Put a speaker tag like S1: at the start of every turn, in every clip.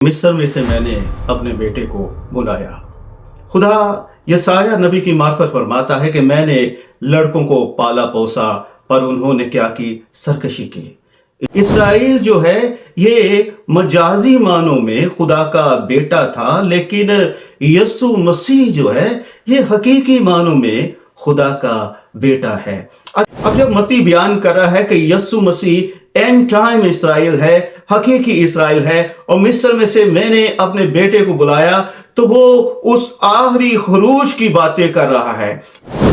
S1: मिस्र में से मैंने अपने बेटे को बुलाया। खुदा यसाया नबी की मार्फत फरमाता है कि मैंने लड़कों को पाला पोसा पर उन्होंने क्या की, सरकशी की। इसराइल जो है ये मजाजी मानों में खुदा का बेटा था, लेकिन यस्सु मसीह जो है ये हकीकी मानों में खुदा का बेटा है। अब जब मत्ती बयान कर रहा है कि यस्सु मसीह एंड टाइम इसराइल है, हकीकी इसराइल है, और मिस्र में से मैंने अपने बेटे को बुलाया, तो वो उस आखिरी खरूज की बातें कर रहा है।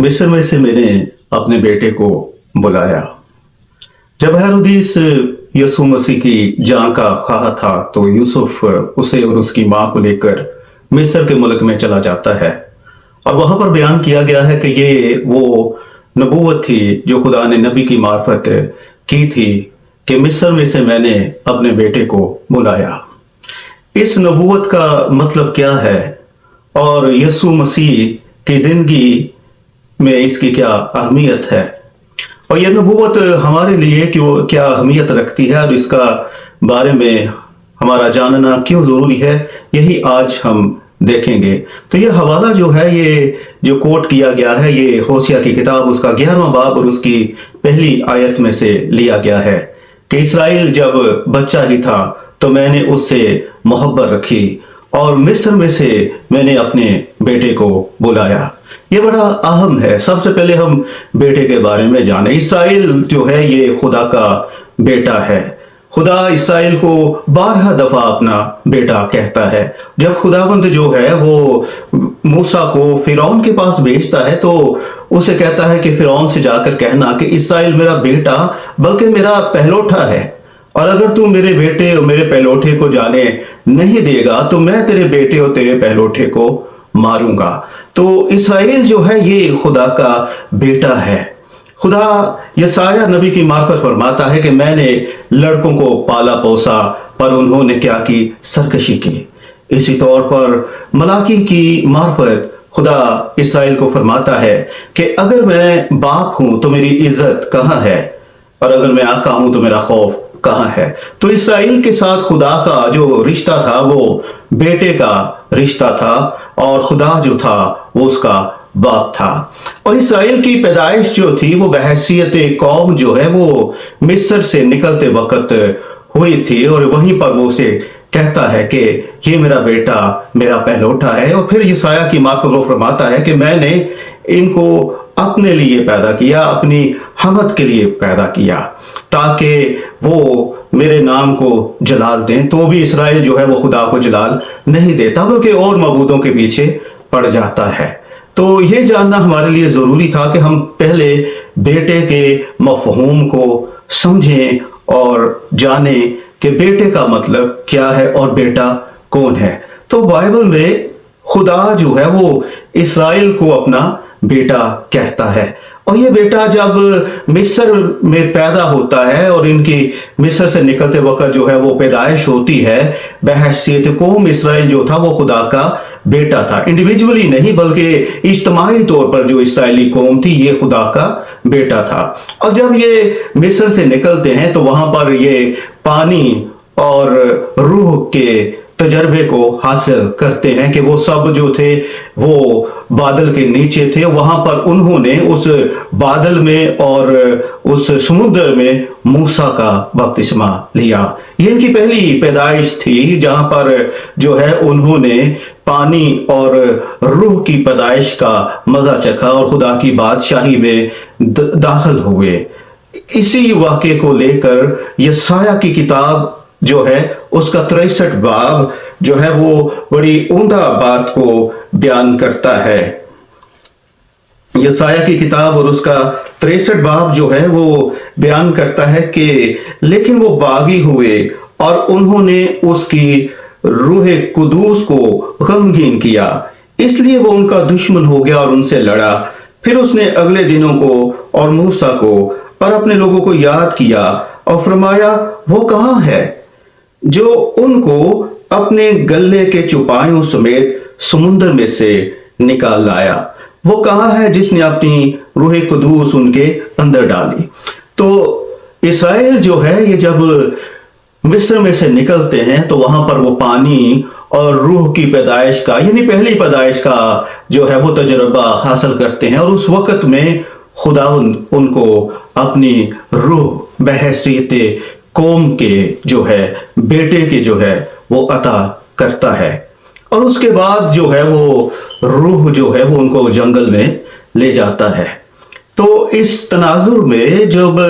S1: मिस्र में से मैंने अपने बेटे को बुलाया। जब हेरोदिस यीशु मसीह की जान का ख्वाह था तो यूसुफ उसे और उसकी मां को लेकर मिस्र के मुल्क में चला जाता है, और वहां पर बयान किया गया है कि ये वो नबूवत थी जो खुदा ने नबी की मार्फत की थी कि मिस्र में से मैंने अपने बेटे को बुलाया। इस नबूवत का मतलब क्या है और यीशु मसीह की जिंदगी में इसकी क्या अहमियत है, और यह नबूवत हमारे लिए क्यों क्या अहमियत रखती है, और इसका बारे में हमारा जानना क्यों जरूरी है, यही आज हम देखेंगे। तो यह हवाला जो है, ये जो कोट किया गया है, ये होशिया की किताब उसका 11वां बाब और उसकी पहली आयत में से लिया गया है कि इसराइल जब बच्चा ही था तो मैंने उससे मोहब्बत रखी और मिस्र में से मैंने अपने बेटे को बुलाया। ये बड़ा अहम है। सबसे पहले हम बेटे के बारे में जाने। इसराइल जो है ये खुदा का बेटा है। खुदा इसराइल को 12 दफा अपना बेटा कहता है। जब खुदावंद जो है वो मूसा को फिरौन के पास भेजता है तो उसे कहता है कि फिरौन से जाकर कहना कि इसराइल मेरा बेटा बल्कि मेरा पहलौठा है, और अगर तू मेरे बेटे और मेरे पहलौठे को जाने नहीं देगा तो मैं तेरे बेटे और तेरे पहलौठे को मारूंगा। तो इसराइल जो है ये खुदा का बेटा है। खुदा यसाया नबी की मार्फत फरमाता है कि मैंने लड़कों को पाला पोसा पर उन्होंने क्या की, सरकशी की। इसी तौर पर मलाकी की मार्फत खुदा इसराइल को फरमाता है कि अगर मैं बाप हूं तो मेरी इज्जत कहां है, और अगर मैं आका हूं तो मेरा खौफ कहां है। तो इसराइल के साथ खुदा का जो रिश्ता था वो बेटे का रिश्ता था, और खुदा जो था वो उसका बाप था। और इसराइल की पैदाइश जो थी वो बहैसियत कौम जो है वो मिस्र से निकलते वक्त हुई थी, और वहीं पर वो उसे कहता है कि ये मेरा बेटा मेरा पहलौठा है। और फिर यसाया की मार्फत वो फरमाता है कि मैंने इनको अपने लिए पैदा किया, अपनी हमद के लिए पैदा किया, ताकि वो मेरे नाम को जलाल दें। तो भी इसराइल जो है वो खुदा को जलाल नहीं देता बल्कि और मबूदों के पीछे पड़ जाता है। तो ये जानना हमारे लिए जरूरी था कि हम पहले बेटे के मफहूम को समझें और जानें कि बेटे का मतलब क्या है और बेटा कौन है। तो बाइबल में खुदा जो है वो इसराइल को अपना बेटा कहता है, और ये बेटा जब मिस्र में पैदा होता है और इनकी मिस्र से निकलते वक्त जो है वो पैदाइश होती है, बहैसियत कौम इसराइल जो था वो खुदा का बेटा था। इंडिविजुअली नहीं बल्कि इज्तिमाई तौर पर जो इसराइली कौम थी ये खुदा का बेटा था। और जब ये मिस्र से निकलते हैं तो वहां पर ये पानी और रूह के तजर्बे को हासिल करते हैं कि वो सब जो थे वो बादल के नीचे थे। वहां पर उन्होंने उस बादल में और उस समुद्र में मूसा का बपतिस्मा लिया। ये इनकी पहली पैदाइश थी जहां पर जो है उन्होंने पानी और रूह की पैदाइश का मजा चखा और खुदा की बादशाही में दाखिल हुए। इसी वाक़े को लेकर यसाया की किताब जो है उसका 63 बाब जो है वो बड़ी उम्दा बात को बयान करता है। यसाया की किताब और उसका 63 बाब जो है वो बयान करता है कि लेकिन वो बागी हुए और उन्होंने उसकी रूह कुदूस को गमगीन किया, इसलिए वो उनका दुश्मन हो गया और उनसे लड़ा। फिर उसने अगले दिनों को और मूसा को और अपने लोगों को याद किया और फरमाया वो कहां है जो उनको अपने गले के चुपायों समेत समुद्र में से निकाल लाया। वो कहां है जिसने अपनी रूह कुदूस उनके अंदर डाली। तो इसराइल जो है ये जब مصر میں سے نکلتے ہیں تو وہاں پر وہ پانی اور روح کی پیدائش کا یعنی پہلی پیدائش کا جو ہے وہ تجربہ حاصل کرتے ہیں، اور اس وقت میں خدا ان کو اپنی روح بحیثیت قوم کے جو ہے بیٹے کے جو ہے وہ عطا کرتا ہے، اور اس کے بعد جو ہے وہ روح جو ہے وہ ان کو جنگل میں لے جاتا ہے۔ تو اس تناظر میں جب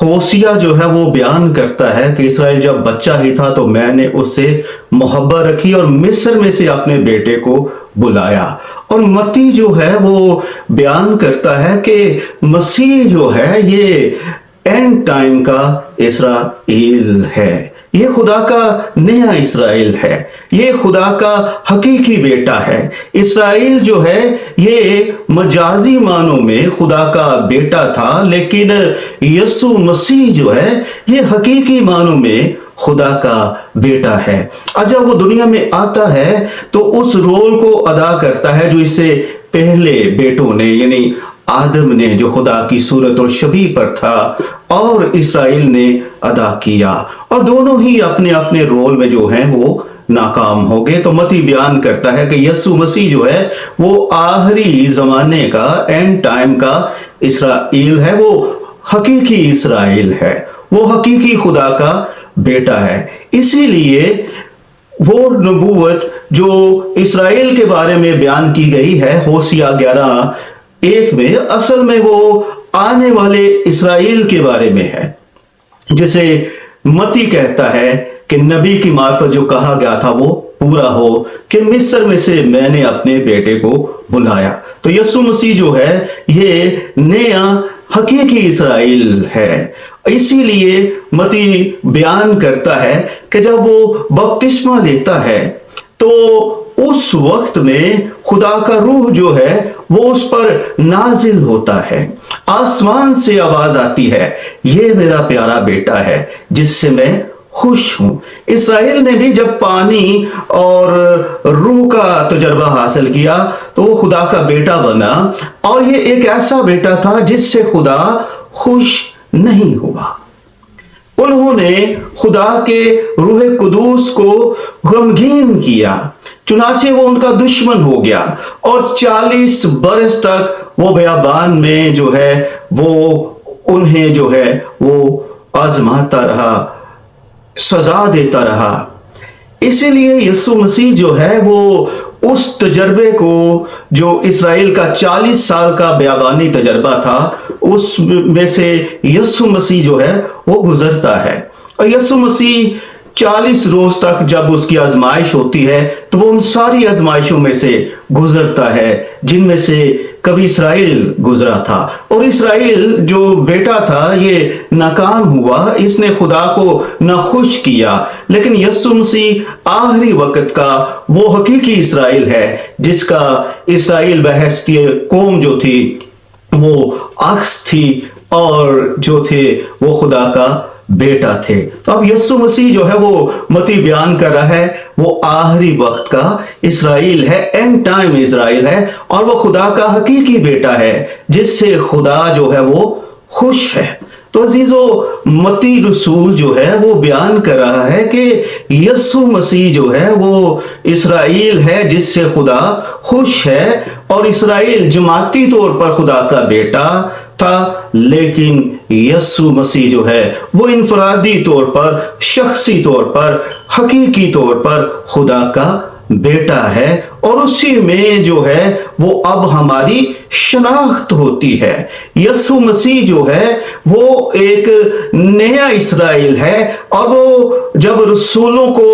S1: ہوسیہ جو ہے وہ بیان کرتا ہے کہ اسرائیل جب بچہ ہی تھا تو میں نے اس سے محبت رکھی اور مصر میں سے اپنے بیٹے کو بلایا، اور متی جو ہے وہ بیان کرتا ہے کہ مسیح جو ہے یہ اینڈ ٹائم کا اسرائیل ہے، یہ خدا کا نیا اسرائیل ہے، یہ خدا کا حقیقی بیٹا ہے۔ اسرائیل جو ہے یہ مجازی معنوں میں خدا کا بیٹا تھا، لیکن یسوع مسیح جو ہے یہ حقیقی معنوں میں خدا کا بیٹا ہے، اور جب وہ دنیا میں آتا ہے تو اس رول کو ادا کرتا ہے جو اس سے پہلے بیٹوں نے یعنی آدم نے جو خدا کی صورت اور شبیہ پر تھا اور اسرائیل نے ادا کیا، اور دونوں ہی اپنے اپنے رول میں جو ہیں وہ ناکام ہو گئے۔ تو متی بیان کرتا ہے کہ یسوع مسیح جو ہے وہ آخری زمانے کا اینڈ ٹائم کا اسرائیل ہے، وہ حقیقی اسرائیل ہے، وہ حقیقی خدا کا بیٹا ہے۔ اسی لیے وہ نبوت جو اسرائیل کے بارے میں بیان کی گئی ہے ہوسیہ 11:1 میں، اصل میں وہ آنے والے اسرائیل کے بارے میں ہے، جسے متی کہتا ہے کہ نبی کی معرفت جو کہا گیا تھا وہ پورا ہو کہ مصر میں سے میں نے اپنے بیٹے کو بلایا۔ تو یسوع مسیح جو ہے یہ نیا حقیقی اسرائیل ہے۔ اسی لیے متی بیان کرتا ہے کہ جب وہ بپتسمہ لیتا ہے تو اس وقت میں خدا کا روح جو ہے وہ اس پر نازل ہوتا ہے، آسمان سے آواز آتی ہے، یہ میرا پیارا بیٹا ہے جس سے میں خوش ہوں۔ اسرائیل نے بھی جب پانی اور روح کا تجربہ حاصل کیا تو وہ خدا کا بیٹا بنا، اور یہ ایک ایسا بیٹا تھا جس سے خدا خوش نہیں ہوا۔ انہوں نے خدا کے روح قدوس کو غمگین کیا، چنانچہ وہ ان کا دشمن ہو گیا، اور 40 برس تک وہ بیابان میں جو ہے وہ انہیں جو ہے وہ آزماتا رہا، سزا دیتا رہا۔ اسی لیے یسوع مسیح جو ہے وہ اس تجربے کو جو اسرائیل کا 40 سال کا بیابانی تجربہ تھا اس میں سے یسوع مسیح جو ہے وہ گزرتا ہے، اور یسوع مسیح 40 روز تک جب اس کی آزمائش ہوتی ہے تو وہ ان ساری آزمائشوں میں سے گزرتا ہے جن میں سے کبھی اسرائیل گزرا تھا، اور اسرائیل جو بیٹا تھا یہ ناکام ہوا، اس نے خدا کو ناخوش کیا، لیکن یسوع مسیح آخری وقت کا وہ حقیقی اسرائیل ہے جس کا اسرائیل بحیثیت قوم جو تھی وہ عکس تھی، اور جو تھے وہ خدا کا بیٹا تھے۔ تو اب یسوع مسیح جو ہے وہ متی بیان کر رہا ہے وہ آخری وقت کا اسرائیل ہے، اینڈ ٹائم اسرائیل ہے، اور وہ خدا کا حقیقی بیٹا ہے جس سے خدا جو ہے وہ خوش ہے۔ تو عزیزو، متی رسول جو ہے وہ بیان کر رہا ہے کہ یسوع مسیح جو ہے وہ اسرائیل ہے جس سے خدا خوش ہے، اور اسرائیل جماعتی طور پر خدا کا بیٹا تھا، لیکن یسوع مسیح جو ہے وہ انفرادی طور پر، شخصی طور پر، حقیقی طور پر خدا کا بیٹا ہے، اور اسی میں جو ہے وہ اب ہماری شناخت ہوتی ہے۔ یسوع مسیح جو ہے وہ ایک نیا اسرائیل ہے، اور وہ جب رسولوں کو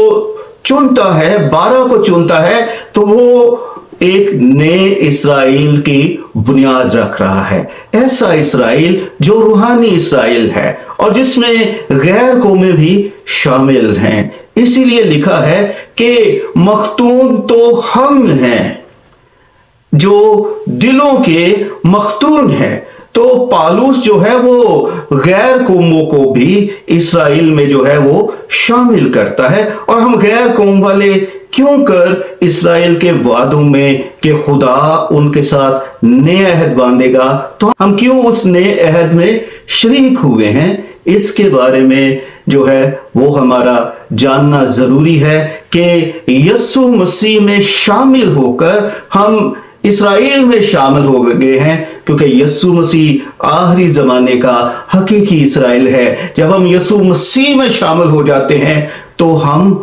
S1: چنتا ہے، 12 کو چنتا ہے، تو وہ ایک نئے اسرائیل کی بنیاد رکھ رہا ہے، ایسا اسرائیل جو روحانی اسرائیل ہے اور جس میں غیر قومیں بھی شامل ہیں۔ اسی لیے لکھا ہے کہ مختون تو ہم ہیں جو دلوں کے مختون ہیں۔ تو پالوس جو ہے وہ غیر قوموں کو بھی اسرائیل میں جو ہے وہ شامل کرتا ہے، اور ہم غیر قوم والے क्यों कर इसराइल के वादों में कि खुदा उनके साथ नए अहद बांधेगा, तो हम क्यों उस नए अहद में शरीक हुए हैं, इसके बारे में जो है वो हमारा जानना जरूरी है कि यीशु मसीह में शामिल होकर हम इसराइल में शामिल हो गए हैं, क्योंकि यीशु मसीह आखिरी जमाने का हकीकी इसराइल है। जब हम यीशु मसीह में शामिल हो जाते हैं तो हम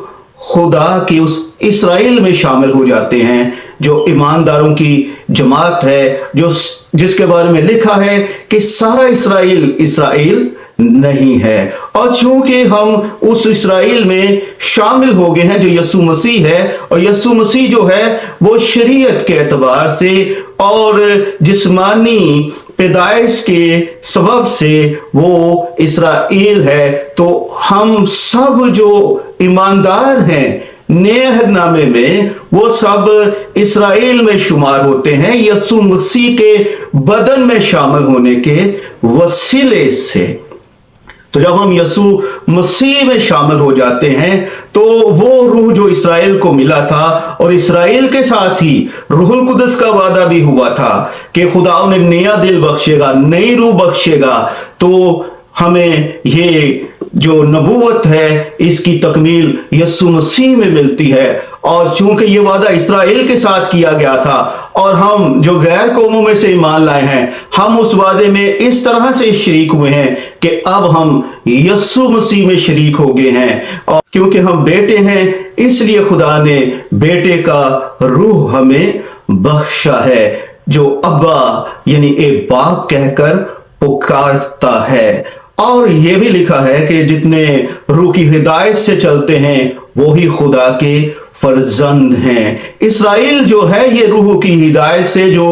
S1: खुदा की उस इसराइल में शामिल हो जाते हैं जो ईमानदारों की जमात है, जो जिसके बारे में लिखा है कि सारा इसराइल इसराइल नहीं है। और चूंकि हम उस इसराइल में शामिल हो गए हैं जो यीशु मसीह है, और यीशु मसीह जो है वो शरीयत के एतबार से और जिस्मानी पैदाइश के सबब से वो इसराइल है, तो हम सब जो ईमानदार हैं नए अहदनामे में वो सब इसराइल में शुमार होते हैं यीशु मसीह के बदन में शामिल होने के वसीले से। तो जब हम यीशु मसीह में शामिल हो जाते हैं तो वो रूह जो इसराइल को मिला था, और इसराइल के साथ ही रूहुल कुदस का वादा भी हुआ था कि खुदा उन्हें नया दिल बख्शेगा, नई रूह बख्शेगा, तो हमें ये जो नबूवत है इसकी तकमील यीशु मसीह में मिलती है। और चूंकि ये वादा इसराइल के साथ किया गया था और हम जो गैर कौमों में से ईमान लाए हैं, हम उस वादे में इस तरह से शरीक हुए हैं कि अब हम यीशु मसीह में शरीक हो गए हैं। और क्योंकि हम बेटे हैं इसलिए खुदा ने बेटे का रूह हमें बख्शा है, जो अब्बा यानी ए बाप कहकर पुकारता है। और ये भी लिखा है कि जितने रूह की हिदायत से चलते हैं वो ही खुदा के फर्जंद हैं। इसराइल जो है ये रूह की हिदायत से जो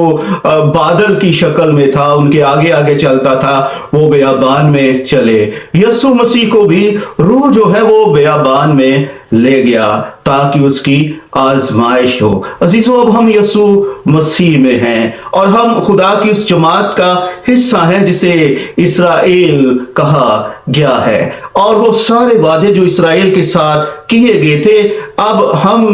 S1: बादल की शक्ल में था, उनके आगे आगे चलता था, वो बियाबान में चले। यीशु मसीह को भी रूह जो है वो बियाबान में ले गया ताकि उसकी आजमाइश हो। अजीजों, अब हम यीशु मसीह में हैं और हम खुदा की उस जमात का हिस्सा हैं जिसे इसराइल कहा गया है। और वो सारे वादे जो इसराइल के साथ किए गए थे, अब हम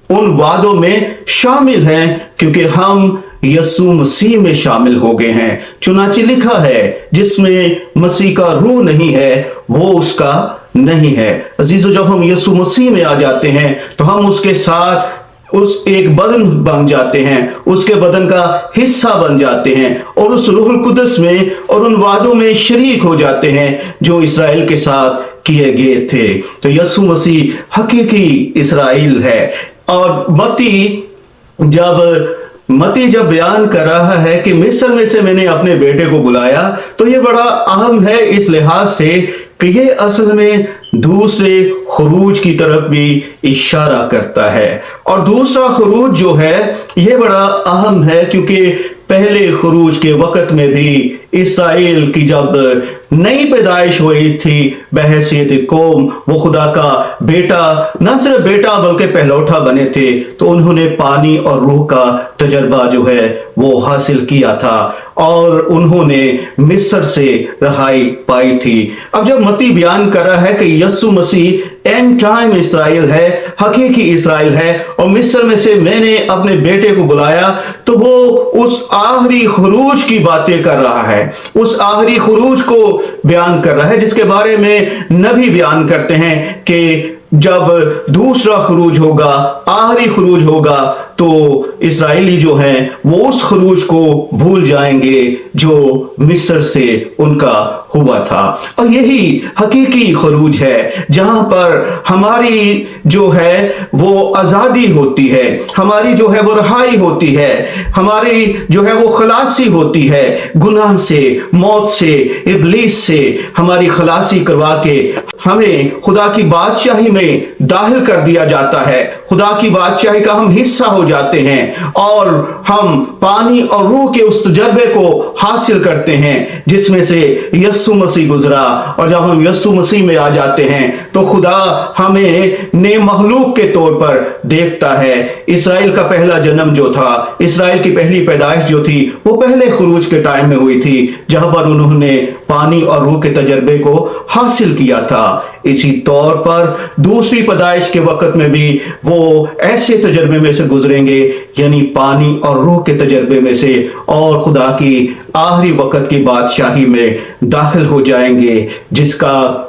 S1: उन वादों में शामिल हैं क्योंकि हम यीशु मसीह में शामिल हो गए हैं। चुनांचे लिखा है जिसमें मसीह का रूह नहीं है वो उसका नहीं है। अजीजों, जब हम यीशु मसीह में आ जाते हैं तो हम उसके साथ उस एक बदन बन जाते हैं, उसके बदन का हिस्सा बन जाते हैं और उस रूहुल कुदस में और उन वादों में शरीक हो जाते हैं जो इसराइल के साथ किए गए थे। तो यीशु मसीह हकीकी इसराइल है। और मती जब बयान कर रहा है कि मिस्र में से मैंने अपने बेटे को बुलाया, तो ये बड़ा अहम है इस लिहाज से कि ये असल में दूसरे खुरूज की तरफ भी इशारा करता है। और दूसरा खुरूज जो है ये बड़ा अहम है क्योंकि पहले खुरूज के वक्त में भी इसराइल की जब नई पैदाइश हुई थी बहैसियत कौम, वो खुदा का बेटा, न सिर्फ बेटा बल्कि पहलौठा बने थे, तो उन्होंने पानी और रूह का तजर्बा जो है वो हासिल किया था और उन्होंने मिस्र से रहाई पाई थी। अब जब मती बयान कर रहा है कि यीशु मसीह एंड टाइम इसराइल है, हकीकी इसराइल है, और मिस्र में से मैंने अपने बेटे को बुलाया, तो वो उस आखिरी खुरूज की बातें कर रहा है, उस आखिरी खुरूज को बयान कर रहा है जिसके बारे में नबी बयान करते हैं कि जब दूसरा खुरूज होगा, आखिरी खुरूज होगा, तो इसराइली जो हैं वो उस खुरूज को भूल जाएंगे जो मिस्र से उनका हुआ था। और यही हकीकी खुरूज है जहां पर हमारी जो है वो आजादी होती है, हमारी जो है वो रहाई होती है, हमारी जो है वो खलासी होती है गुनाह से, मौत से, इब्लीस से हमारी खलासी करवा के हमें खुदा की बादशाही में दाखिल कर दिया जाता है। खुदा की बादशाही का हम हिस्सा हो जाते हैं और हम पानी और रूह के उस तजर्बे को हासिल करते हैं जिसमें से यीशु मसीह गुजरा। और जब हम यीशु मसीह में आ जाते हैं तो खुदा हमें नए मखलूक के तौर पर देखता है। इसराइल का पहला जन्म जो था, इसराइल की पहली पैदाइश जो थी, वो पहले खुरूज के टाइम में हुई थी जहां पर उन्होंने पानी और रूह के तजर्बे को हासिल किया था। इसी तौर पर दूसरी पैदाइश के वक्त में भी वो ऐसे तजर्बे में से गुजरेंगे, यानी पानी और रूह के तजर्बे में से, और खुदा की आखिरी वक्त की बादशाही में दाखिल हो जाएंगे, जिसका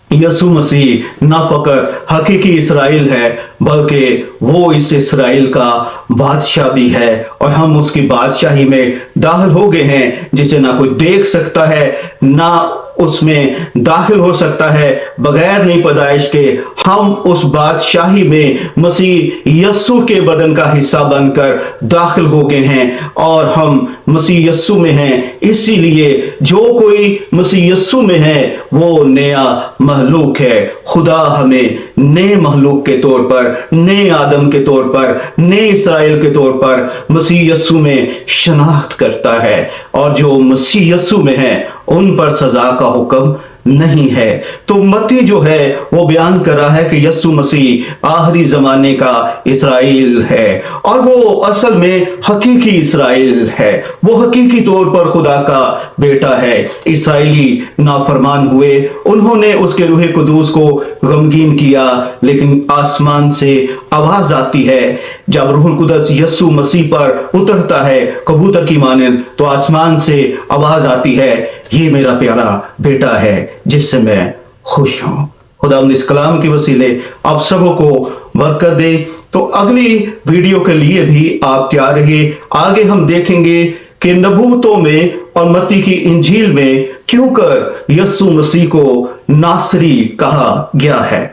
S1: यसु मसीह न फकत हकीकी इसराइल है बल्कि वो इस इसराइल का बादशाह भी है, और हम उसकी बादशाही में दाखिल हो गए हैं जिसे ना कोई देख सकता है ना उसमें दाखिल हो सकता है बगैर नई पैदाइश के। हम उस बादशाही में मसीह यस्सु के बदन का हिस्सा बनकर दाखिल हो गए हैं और हम मसीह यस्सु में हैं। इसीलिए जो कोई मसीह यस्सु में है वो नया महलूक है। खुदा हमें नए महलूक के तौर पर, नए आदम के तौर पर, नए इसराइल के तौर पर मसीह यस्सु में शनाख्त करता है, और जो मसीह यस्सु में है उन पर सजा का हुक्म नहीं है। तो मत्ती जो है वो बयान कर रहा है कि यस्सु मसीह आखिरी जमाने का इसराइल है, और वो असल में हकीकी इसराइल है। वो हकीकी तौर पर खुदा का बेटा है। इसराइली नाफरमान हुए, उन्होंने उसके रूह कुदूस को गमगीन किया, लेकिन आसमान से आवाज आती है जब रूह कुदस यस्सु मसीह पर उतरता है कबूतर की मानंद, तो आसमान से आवाज आती है, ये मेरा प्यारा बेटा है जिससे मैं खुश हूं। खुदा इस कलाम के वसीले आप सबों को बरकत दे। तो अगली वीडियो के लिए भी आप तैयार रहिए। आगे हम देखेंगे कि नबूवतों में और मत्ती की इंजील में क्यों कर यस्सु मसीह को नासरी कहा गया है।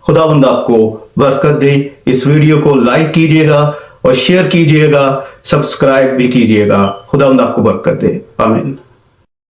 S1: खुदावंद आपको बरकत दे। इस वीडियो को लाइक कीजिएगा और शेयर कीजिएगा, सब्सक्राइब भी कीजिएगा। खुदावंद आपको बरकत दे। आमीन।